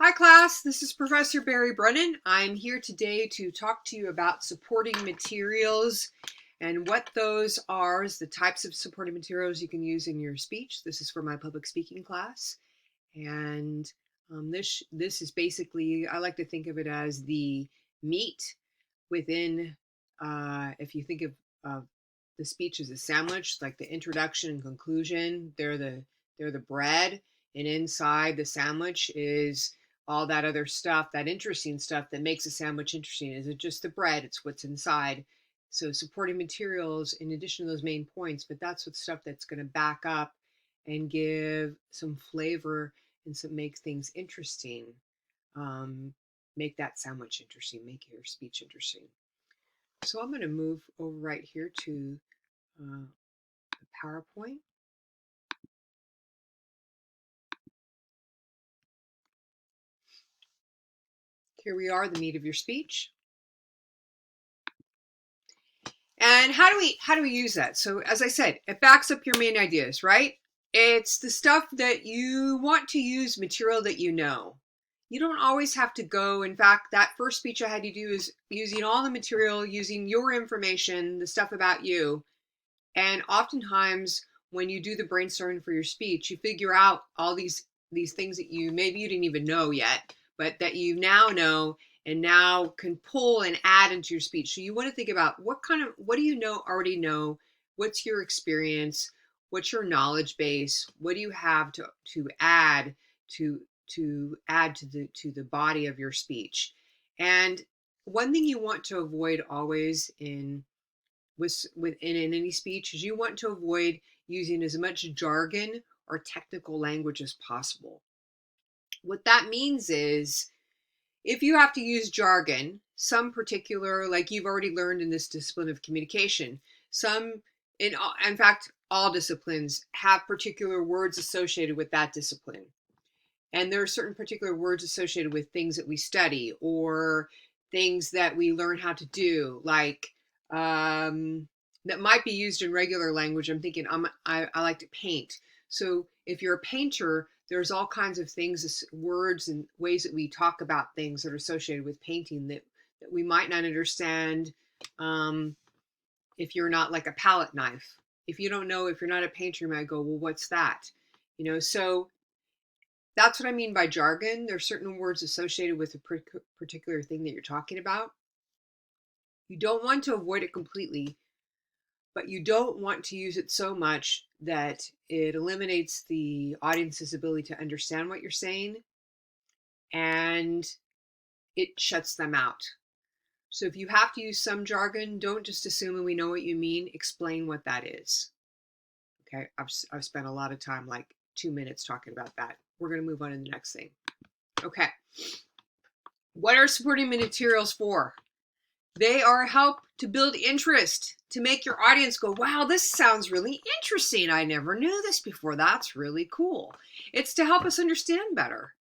Hi class, this is Professor Barry Brennan. I'm here today to talk to you about supporting materials and what those are, the types of supporting materials you can use in your speech. This is for my public speaking class. And this is basically, I like to think of it as the meat within, if you think of the speech as a sandwich, like the introduction and conclusion, they're the bread, and inside the sandwich is all that other stuff, that interesting stuff that makes a sandwich interesting. Isn't just the bread, it's what's inside. So supporting materials in addition to those main points, but that's what stuff that's going to back up and give some flavor and some make things interesting. Make that sandwich interesting, make your speech interesting. So I'm going to move over right here to the PowerPoint. Here we are, the meat of your speech. And how do we use that? So as I said, it backs up your main ideas, right? It's the stuff that you want to use, material that you know. You don't always have to go. In fact, that first speech I had you do is using all the material, using your information, the stuff about you. And oftentimes when you do the brainstorming for your speech, you figure out all these things that maybe you didn't even know yet, but that you now know and now can pull and add into your speech. So you want to think about what do you already know? What's your experience? What's your knowledge base? What do you have to add to add to the body of your speech? And one thing you want to avoid always in any speech is you want to avoid using as much jargon or technical language as possible. What that means is if you have to use jargon, some particular, like you've already learned in this discipline of communication, in fact, all disciplines have particular words associated with that discipline. And there are certain particular words associated with things that we study or things that we learn how to do, like that might be used in regular language. I'm thinking I like to paint. So if you're a painter, there's all kinds of things, words and ways that we talk about things that are associated with painting that we might not understand if you're not like a palette knife. If you don't know, if you're not a painter, you might go, well, what's that? So that's what I mean by jargon. There's certain words associated with a particular thing that you're talking about. You don't want to avoid it completely, but you don't want to use it so much that it eliminates the audience's ability to understand what you're saying and it shuts them out. So if you have to use some jargon, don't just assume we know what you mean. Explain what that is. Okay, I've spent a lot of time, like 2 minutes, talking about that. We're going to move on to the next thing. Okay. What are supporting materials for? They are help to build interest, to make your audience go, wow, this sounds really interesting. I never knew this before. That's really cool. It's to help us understand better,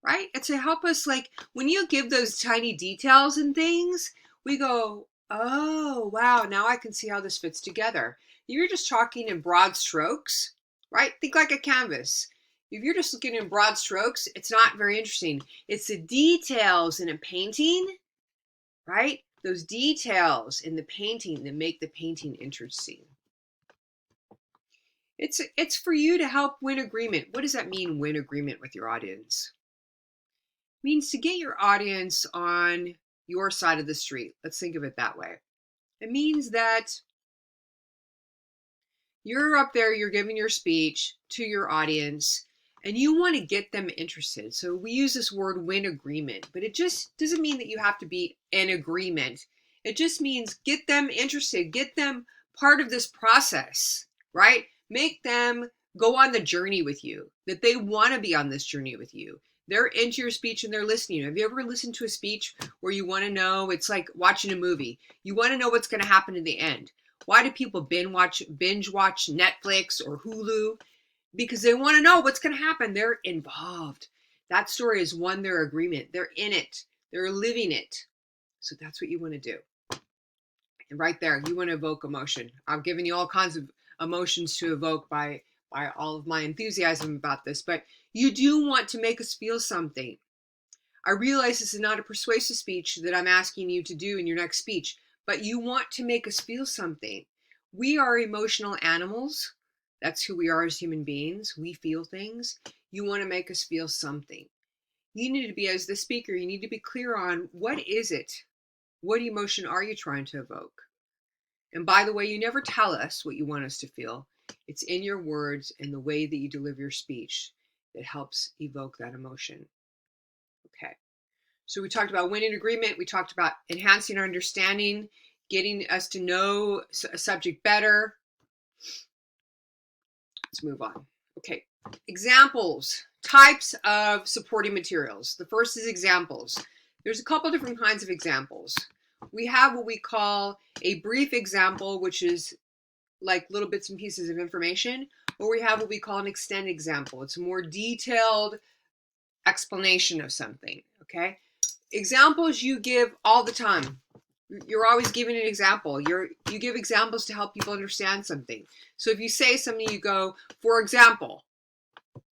right? It's to help us, like, when you give those tiny details and things, we go, oh, wow, now I can see how this fits together. You're just talking in broad strokes, right? Think like a canvas. If you're just looking in broad strokes, it's not very interesting. It's the details in a painting, right? Those details in the painting that make the painting interesting. It's for you to help win agreement. What does that mean, win agreement with your audience? It means to get your audience on your side of the street. Let's think of it that way. It means that you're up there, you're giving your speech to your audience, and you want to get them interested. So we use this word win agreement, but it just doesn't mean that you have to be in agreement. It just means get them interested, get them part of this process, right? Make them go on the journey with you, that they want to be on this journey with you. They're into your speech and they're listening. Have you ever listened to a speech where you want to know, it's like watching a movie. You want to know what's going to happen in the end. Why do people binge watch Netflix or Hulu? Because they want to know what's going to happen. They're involved. That story has won their agreement. They're in it. They're living it. So that's what you want to do. And right there, you want to evoke emotion. I've given you all kinds of emotions to evoke by all of my enthusiasm about this, but you do want to make us feel something. I realize this is not a persuasive speech that I'm asking you to do in your next speech, but you want to make us feel something. We are emotional animals. That's who we are as human beings. We feel things. You want to make us feel something. You need to be, as the speaker, you need to be clear on what is it? What emotion are you trying to evoke? And by the way, you never tell us what you want us to feel. It's in your words and the way that you deliver your speech that helps evoke that emotion. Okay. So we talked about winning agreement. We talked about enhancing our understanding, getting us to know a subject better. Let's move on. Okay. Examples, types of supporting materials. The first is examples. There's a couple different kinds of examples. We have what we call a brief example, which is like little bits and pieces of information, or we have what we call an extended example. It's a more detailed explanation of something, okay? Examples you give all the time. You're always giving an example. You give examples to help people understand something. So if you say something, you go, for example,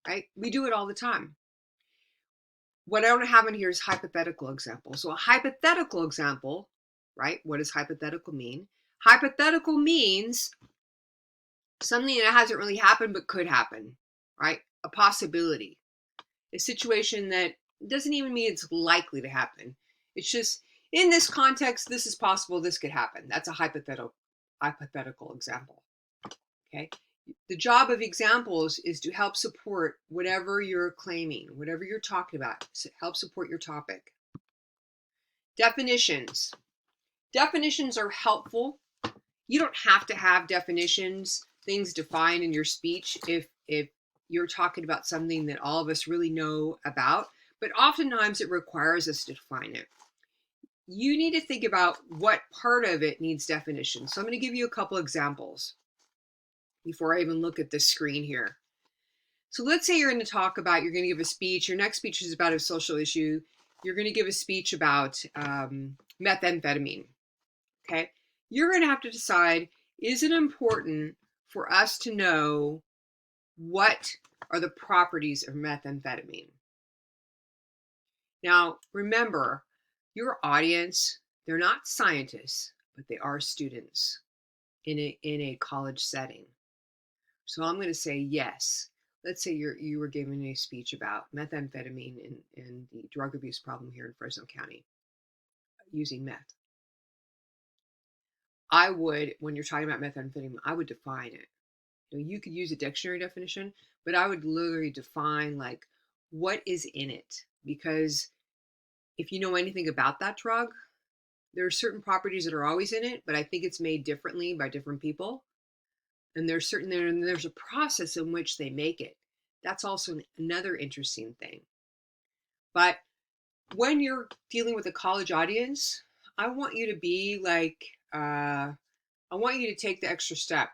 right? We do it all the time. What I don't have in here is hypothetical example. So a hypothetical example, right? What does hypothetical mean? Hypothetical means something that hasn't really happened but could happen, right? A possibility, a situation that doesn't even mean it's likely to happen. It's just, in this context, this is possible, this could happen. That's a hypothetical example, okay? The job of examples is to help support whatever you're claiming, whatever you're talking about, help support your topic. Definitions. Definitions are helpful. You don't have to have definitions, things defined in your speech if you're talking about something that all of us really know about, but oftentimes it requires us to define it. You need to think about what part of it needs definition. So I'm going to give you a couple examples before I even look at this screen here. So let's say you're going to talk about, you're going to give a speech. Your next speech is about a social issue. You're going to give a speech about methamphetamine. Okay. You're going to have to decide, is it important for us to know what are the properties of methamphetamine? Now, remember, your audience, they're not scientists, but they are students in a college setting. So I'm going to say yes. Let's say you were giving a speech about methamphetamine and the drug abuse problem here in Fresno County using meth. I would, when you're talking about methamphetamine, I would define it. You could use a dictionary definition, but I would literally define like what is in it. Because if you know anything about that drug, there are certain properties that are always in it, but I think it's made differently by different people. And there's a process in which they make it. That's also another interesting thing. But when you're dealing with a college audience, I want you to be like, I want you to take the extra step.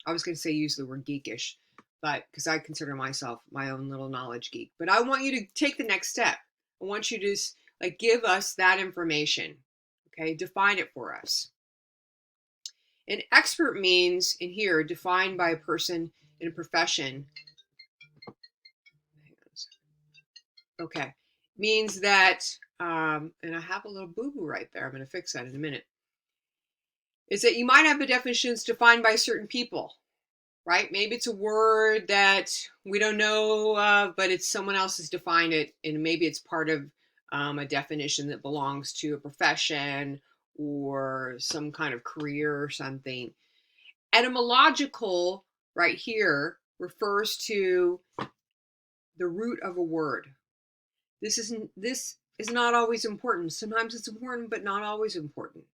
I was going to say use the word geekish, but because I consider myself my own little knowledge geek. But I want you to take the next step. I want you to like give us that information. Okay, define it for us. An expert means in here defined by a person in a profession. Okay, means that, and I have a little boo-boo right there. I'm going to fix that in a minute. Is that you might have the definitions defined by certain people, right? Maybe it's a word that we don't know, but it's someone else has defined it, and maybe it's part of a definition that belongs to a profession or some kind of career or something. Etymological, right here, refers to the root of a word. This is not always important. Sometimes it's important, but not always important.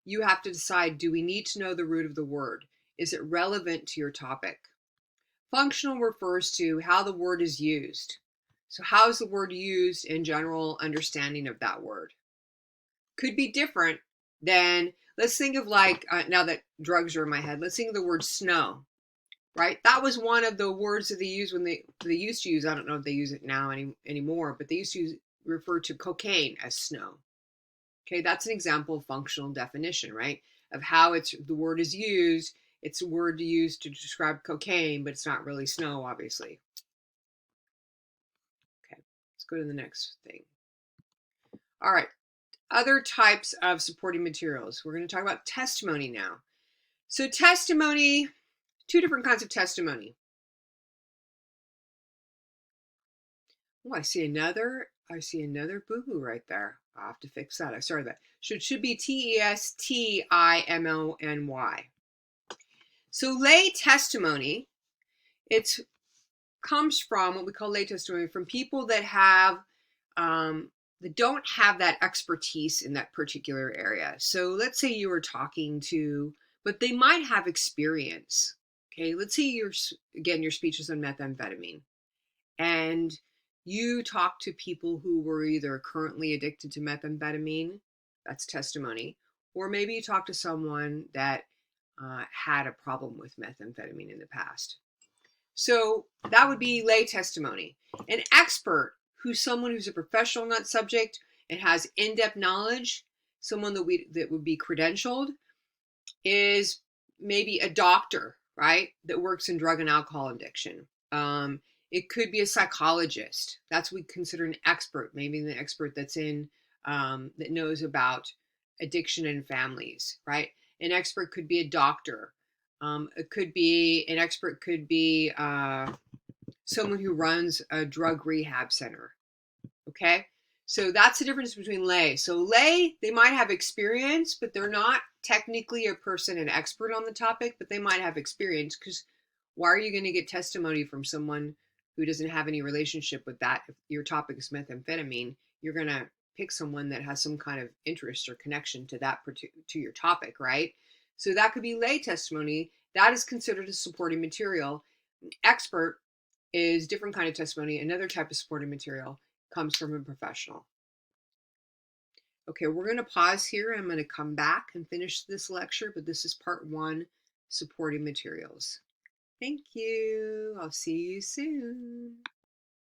You have to decide, do we need to know the root of the word? Is it relevant to your topic? Functional refers to how the word is used. So how is the word used in general understanding of that word? Could be different than, let's think of like, now that drugs are in my head, let's think of the word snow, right? That was one of the words that they used when they used to use, I don't know if they use it now anymore, but they used to refer to cocaine as snow. Okay, that's an example of functional definition, right? Of how the word is used. It's a word used to describe cocaine, but it's not really snow, obviously. Okay, let's go to the next thing. All right. Other types of supporting materials. We're going to talk about testimony now. So testimony, two different kinds of testimony. Oh, I see another boo-boo right there. I'll have to fix that. I started that. Should be testimony. So lay testimony, it comes from what we call lay testimony from people that have that don't have that expertise in that particular area. So let's say you were talking to, but they might have experience. Okay, let's say your speech is on methamphetamine, and you talk to people who were either currently addicted to methamphetamine, that's testimony, or maybe you talk to someone that had a problem with methamphetamine in the past. So that would be lay testimony. An expert, who's someone who's a professional in that subject and has in-depth knowledge, someone that would be credentialed, is maybe a doctor, right, that works in drug and alcohol addiction. It could be a psychologist. That's what we consider an expert, maybe an expert that's in that knows about addiction and families, right? An expert could be a doctor. It could be an expert could be someone who runs a drug rehab center. Okay, so that's the difference between lay. So lay, they might have experience, but they're not technically a person, an expert on the topic, but they might have experience, because why are you going to get testimony from someone who doesn't have any relationship with that? If your topic is methamphetamine, you're going to pick someone that has some kind of interest or connection to that to your topic, right? So that could be lay testimony. That is considered a supporting material. Expert is different kind of testimony. Another type of supporting material comes from a professional. Okay, we're going to pause here. I'm going to come back and finish this lecture, but this is part 1, supporting materials. Thank you. I'll see you soon.